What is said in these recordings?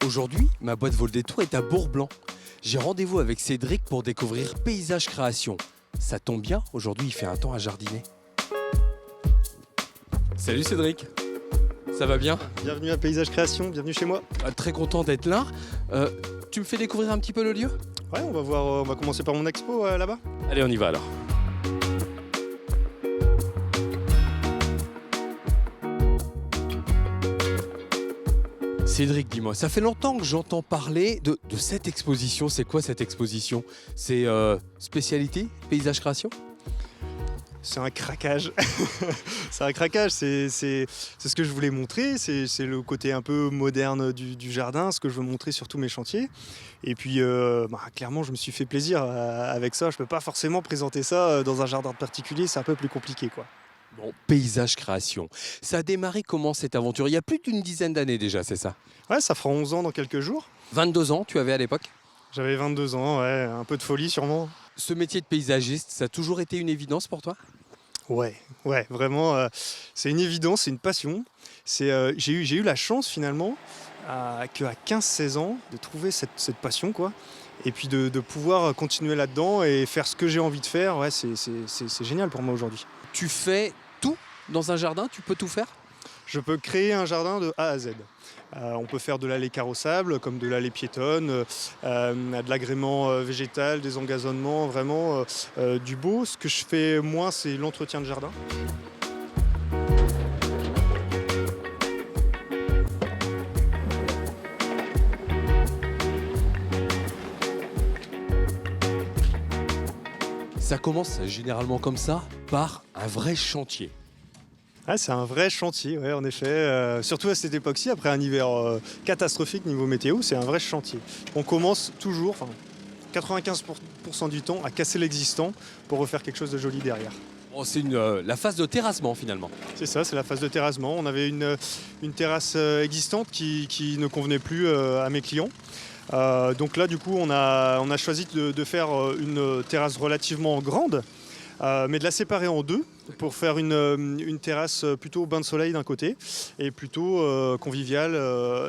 Aujourd'hui, ma boîte Vol des Tours est à Bourg-Blanc. J'ai rendez-vous avec Cédric pour découvrir Paysage Création. Ça tombe bien, aujourd'hui il fait un temps à jardiner. Salut Cédric, ça va bien? Bienvenue à Paysage Création, bienvenue chez moi. Très content d'être là. Tu me fais découvrir un petit peu le lieu? Ouais, on va commencer par mon expo là-bas. Allez, on y va alors. Cédric, dis-moi, ça fait longtemps que j'entends parler de cette exposition. C'est quoi cette exposition? C'est spécialité Paysage Création? C'est un craquage. C'est un craquage, c'est ce que je voulais montrer, c'est le côté un peu moderne du jardin, ce que je veux montrer sur tous mes chantiers. Et puis clairement je me suis fait plaisir avec ça, je peux pas forcément présenter ça dans un jardin particulier, c'est un peu plus compliqué quoi. Bon, Paysage Création. Ça a démarré comment cette aventure? Il y a plus d'une dizaine d'années déjà, c'est ça? Ouais, ça fera 11 ans dans quelques jours. 22 ans, tu avais à l'époque? J'avais 22 ans, ouais, un peu de folie sûrement. Ce métier de paysagiste, ça a toujours été une évidence pour toi? Ouais, vraiment, c'est une évidence, c'est une passion. J'ai eu la chance finalement, qu'à 15-16 ans, de trouver cette passion, quoi. Et puis de pouvoir continuer là-dedans et faire ce que j'ai envie de faire, ouais, c'est génial pour moi aujourd'hui. Tu fais tout dans un jardin? Tu peux tout faire? Je peux créer un jardin de A à Z. On peut faire de l'allée carrossable, comme de l'allée piétonne, de l'agrément végétal, des engazonnements, vraiment du beau. Ce que je fais moins, c'est l'entretien de jardin. Ça commence généralement comme ça, par un vrai chantier. Ah, c'est un vrai chantier, ouais, en effet. Surtout à cette époque-ci, après un hiver catastrophique niveau météo, c'est un vrai chantier. On commence toujours, 95% du temps, à casser l'existant pour refaire quelque chose de joli derrière. Bon, c'est la phase de terrassement finalement. C'est ça, c'est la phase de terrassement. On avait une terrasse existante qui ne convenait plus à mes clients. Donc là, du coup, on a choisi de faire une terrasse relativement grande, mais de la séparer en deux pour faire une terrasse plutôt bain de soleil d'un côté et plutôt conviviale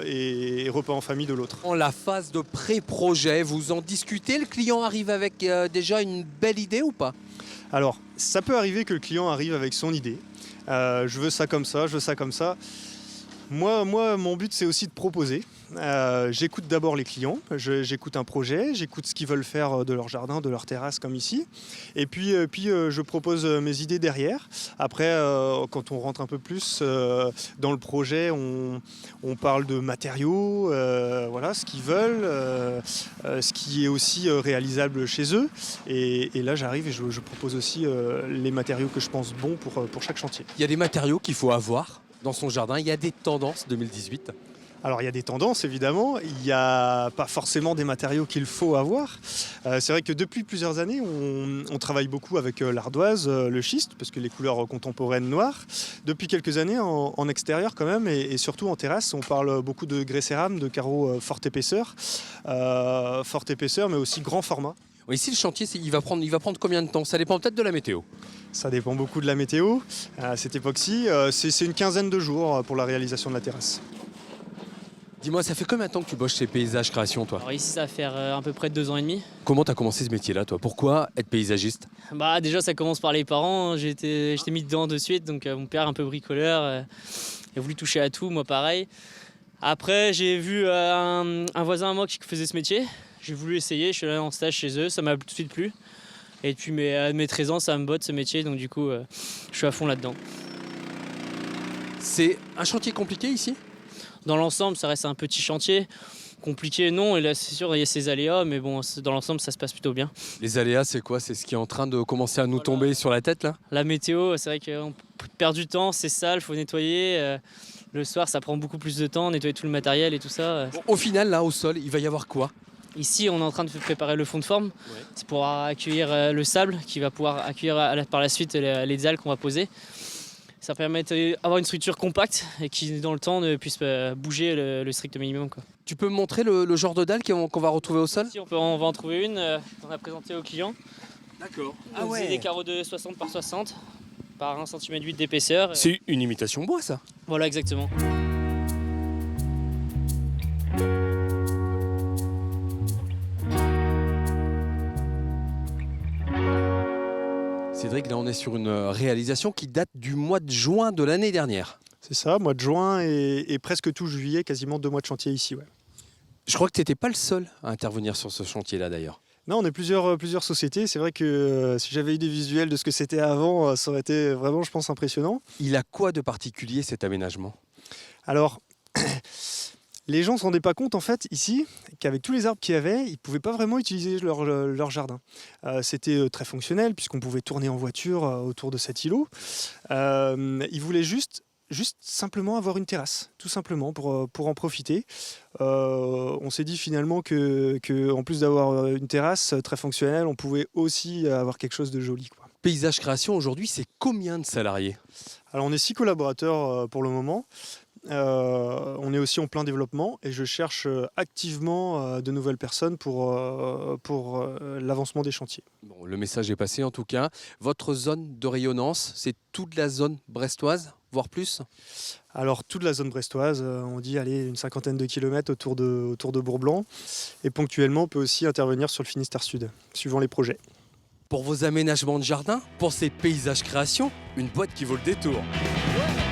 et repas en famille de l'autre. En la phase de pré-projet, vous en discutez? Le client arrive avec déjà une belle idée ou pas? Alors, ça peut arriver que le client arrive avec son idée. Je veux ça comme ça, je veux ça comme ça. Moi, mon but, c'est aussi de proposer. J'écoute d'abord les clients, j'écoute un projet, j'écoute ce qu'ils veulent faire de leur jardin, de leur terrasse comme ici. Et puis je propose mes idées derrière. Après, quand on rentre un peu plus dans le projet, on parle de matériaux, voilà, ce qu'ils veulent, ce qui est aussi réalisable chez eux. Et là, j'arrive et je propose aussi les matériaux que je pense bons pour chaque chantier. Il y a des matériaux qu'il faut avoir dans son jardin, il y a des tendances 2018. Alors il y a des tendances évidemment, il n'y a pas forcément des matériaux qu'il faut avoir. C'est vrai que depuis plusieurs années on travaille beaucoup avec l'ardoise, le schiste, parce que les couleurs contemporaines noires. Depuis quelques années en extérieur quand même et surtout en terrasse, on parle beaucoup de grès cérame, de carreaux forte épaisseur mais aussi grand format. Ici le chantier il va prendre combien de temps? Ça dépend peut-être de la météo. Ça dépend beaucoup de la météo. À cette époque-ci, c'est une quinzaine de jours pour la réalisation de la terrasse. Dis-moi, ça fait combien de temps que tu bosses chez Paysage Création, toi? Alors ici, ça va faire à peu près 2 ans et demi. Comment tu as commencé ce métier-là, toi? Pourquoi être paysagiste? Déjà, ça commence par les parents. J'étais mis dedans de suite. Donc mon père, un peu bricoleur, il a voulu toucher à tout, moi pareil. Après, j'ai vu un voisin à moi qui faisait ce métier. J'ai voulu essayer, je suis allé en stage chez eux, ça m'a tout de suite plu. Et puis mes 13 ans, ça me botte ce métier, donc du coup, je suis à fond là-dedans. C'est un chantier compliqué ici? Dans l'ensemble, ça reste un petit chantier. Compliqué, non, et là c'est sûr, il y a ses aléas, mais bon, dans l'ensemble, ça se passe plutôt bien. Les aléas, c'est quoi? C'est ce qui est en train de commencer à nous tomber sur la tête, là? La météo, c'est vrai qu'on perd du temps, c'est sale, il faut nettoyer. Le soir, ça prend beaucoup plus de temps, nettoyer tout le matériel et tout ça. Bon, au final, là, au sol, il va y avoir quoi? Ici, on est en train de préparer le fond de forme. Ouais. C'est pour accueillir le sable qui va pouvoir accueillir par la suite les dalles qu'on va poser. Ça permet d'avoir une structure compacte et qui, dans le temps, ne puisse bouger le strict minimum, quoi. Tu peux me montrer le genre de dalle qu'on va retrouver au sol? Si, on va en trouver une. On a présenté au client. D'accord. C'est des carreaux de 60 par 60 par 1,8 cm d'épaisseur. C'est une imitation bois, ça? Voilà, exactement. Cédric, là on est sur une réalisation qui date du mois de juin de l'année dernière. C'est ça, mois de juin et presque tout juillet, quasiment 2 mois de chantier ici. Ouais. Je crois que tu n'étais pas le seul à intervenir sur ce chantier-là d'ailleurs. Non, on est plusieurs sociétés. C'est vrai que si j'avais eu des visuels de ce que c'était avant, ça aurait été vraiment, je pense, impressionnant. Il a quoi de particulier cet aménagement? Alors, les gens ne se rendaient pas compte, en fait, ici, qu'avec tous les arbres qu'il y avait, ils ne pouvaient pas vraiment utiliser leur jardin. C'était très fonctionnel, puisqu'on pouvait tourner en voiture autour de cet îlot. Ils voulaient juste simplement avoir une terrasse, tout simplement, pour en profiter. On s'est dit finalement que en plus d'avoir une terrasse très fonctionnelle, on pouvait aussi avoir quelque chose de joli, quoi. Paysage Création, aujourd'hui, c'est combien de salariés? Alors on est 6 collaborateurs pour le moment. On est aussi en plein développement et je cherche activement de nouvelles personnes pour l'avancement des chantiers. Bon, le message est passé en tout cas. Votre zone de rayonnance, c'est toute la zone brestoise, voire plus? Alors toute la zone brestoise, on dit allez, une 50aine de kilomètres autour de Bourg-Blanc. Et ponctuellement, on peut aussi intervenir sur le Finistère Sud, suivant les projets. Pour vos aménagements de jardin, pour ces paysages création, une boîte qui vaut le détour. Ouais.